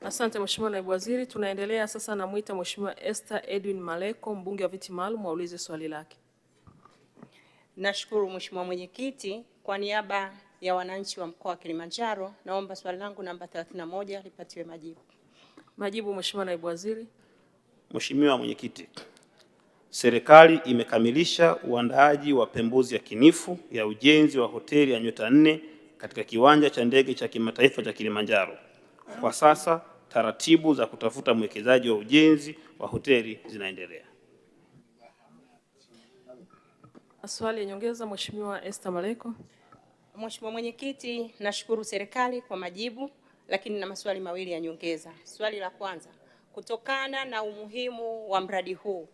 Asante Mheshimiwa Naibu Waziri. Tunaendelea sasa, namwita Mheshimiwa Esther Edwin Maleko, mbunge wa viti maalum, aulize swali lake. Nashukuru Mheshimiwa Mwenyekiti, kwa niaba ya wananchi wa mkoa wa Kilimanjaro naomba swali langu namba 31 lipatiwe majibu. Majibu Mheshimiwa Naibu Waziri. Mheshimiwa Mwenyekiti, serikali imekamilisha uandaaji wa pembuzi yakinifu ya ujenzi wa hoteli ya nyota 4 katika kiwanja cha ndege cha kimataifa cha Kilimanjaro. Kwa sasa taratibu za kutafuta mwekezaji wa ujenzi wa hoteli zinaendelea. Swali ya nyongeza Mheshimiwa Esther Maleko. Mheshimiwa Mwenyekiti, nashukuru serikali kwa majibu, lakini na maswali mawili ya nyongeza. Swali la kwanza, kutokana na umuhimu wa mradi huu,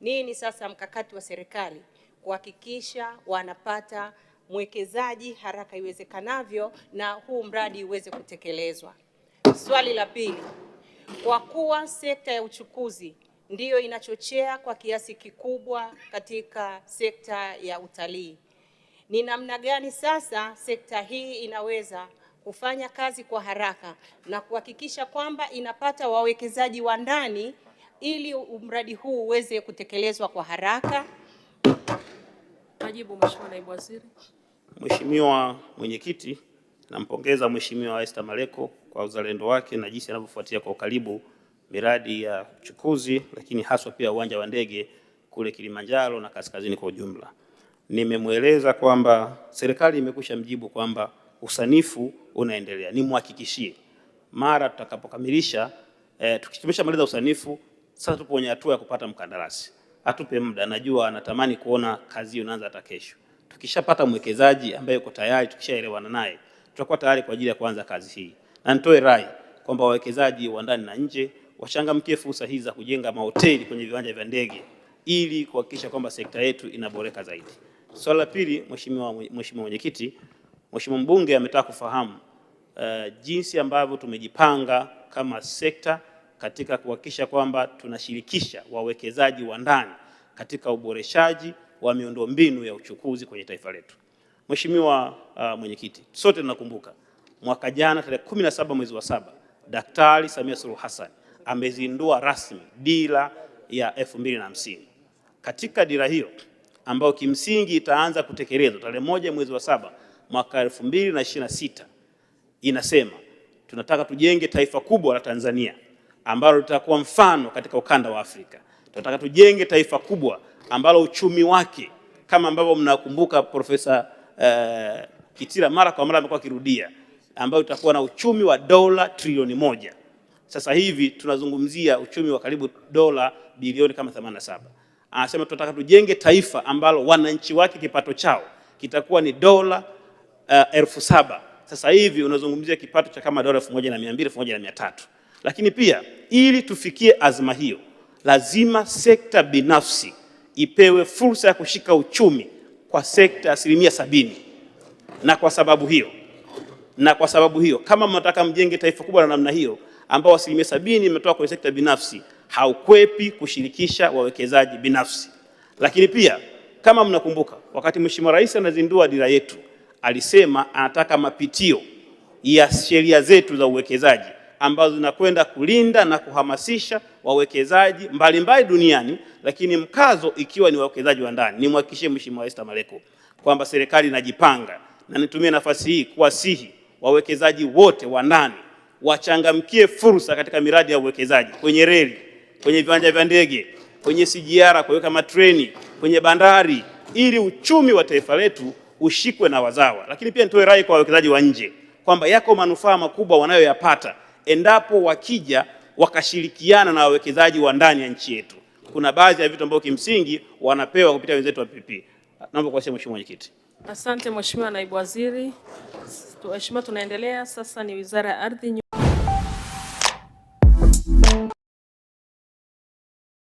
nini sasa mkakati wa serikali kuhakikisha wanapata mwekezaji haraka iwezekanavyo na huu mradi uweze kutekelezwa? Swali la pili, kwa kuwa sekta ya uchukuzi ndiyo inachochea kwa kiasi kikubwa katika sekta ya utalii, ni namna gani sasa sekta hii inaweza kufanya kazi kwa haraka na kuhakikisha kwamba inapata wawekezaji wa ndani ili mradi huu uweze kutekelezwa kwa haraka? Majibu Mheshimiwa Naibu Waziri. Mheshimiwa Mwenyekiti, nampongeza Mheshimiwa Esther Maleko kwa uzalendo wake na jinsi anavyofuatia kwa ukaribu miradi ya uchukuzi, lakini haswa pia uwanja wa ndege kule Kilimanjaro na kaskazini kwa ujumla. Nimemweleza kwamba serikali imekwisha mjibu kwamba usanifu unaendelea. Nimhakikishie mara tutakapokamilisha, tukimaliza usanifu, sasa tupo kwenye hatua ya kupata mkandarasi. Atupe muda, najua anatamani kuona kazi hiyo inaanza hata kesho. Tukishapata mwekezaji ambaye yuko tayari, tukishaelewana naye, tutakuwa tayari kwa ajili ya kuanza kazi hii. Na nitoe rai kwamba wawekezaji wa ndani na nje wachangamkie fursa hizi za kujenga mahoteli kwenye viwanja vya ndege ili kuhakikisha kwamba sekta yetu inaboreka zaidi. Swali la pili, Mheshimiwa Mwenyekiti, Mheshimiwa mbunge ametaka kufahamu jinsi ambavyo tumejipanga kama sekta katika kuhakikisha kwamba tunashirikisha wawekezaji wa ndani katika uboreshaji wa miundombinu ya uchukuzi kwenye taifa letu. Mheshimiwa Mwenyekiti, sote tunakumbuka mwaka jana tarehe 17 mwezi wa 7, Daktari Samia Suluhu Hassan amezindua rasmi dira ya 2050. Katika dira hiyo ambayo kimsingi itaanza kutekelezwa tarehe 1 mwezi wa 7 mwaka 2026, inasema tunataka tujenge taifa kubwa la Tanzania ambalo litakuwa mfano katika ukanda wa Afrika. Tunataka tujenge taifa kubwa ambalo uchumi wake, kama ambavyo mnakumbuka Profesa Kitila mara kwa mara amekuwa akirudia, ambayo itakuwa na uchumi wa dola trilioni 1. Sasa hivi tunazungumzia uchumi wa karibu dola bilioni kama 87. Anasema tunataka tujenge taifa ambalo wananchi wake kipato chao kitakuwa ni dola 7,000. Sasa hivi unazungumzia kipato cha kama dola 1,200, 1,300. Lakini pia ili tufikie azma hiyo, lazima sekta binafsi ipewe fursa ya kushika uchumi kwa sekta 70%. Na kwa sababu hiyo kama mnataka mjenge taifa kubwa la namna hiyo ambao 70% imetoka kwenye sekta binafsi, haukwepi kushirikisha wawekezaji binafsi. Lakini pia kama mnakumbuka, wakati Mheshimiwa Rais anazindua dira yetu, alisema anataka mapitio ya sheria zetu za uwekezaji ambazo zinakwenda kulinda na kuhamasisha wawekezaji mbalimbali duniani, lakini mkazo ikiwa ni wawekezaji wa ndani. Nimhakikishie Mheshimiwa Esther Maleko kwamba serikali inajipanga, na nitumie nafasi hii kuwasihi wawekezaji wote wa ndani wachangamkie fursa katika miradi ya uwekezaji kwenye reli, kwenye viwanja vya ndege, kwenye SGR, kuweka matreni, kwenye bandari, ili uchumi wa taifa letu ushikwe na wazawa. Lakini pia nitoe rai kwa wawekezaji wa nje kwamba yako manufaa makubwa wanayoyapata endapo wakija wakashirikiana na wawekezaji wa ndani ya nchi yetu. Kuna baadhi ya vitu ambavyo kimsingi wanapewa kupitia wenzetu wa PPP. Naomba kuwasilisha Mheshimiwa Mwenyekiti. Asante Mheshimiwa Naibu Waziri. Mheshimiwa, tunaendelea sasa, ni Wizara ya Ardhi.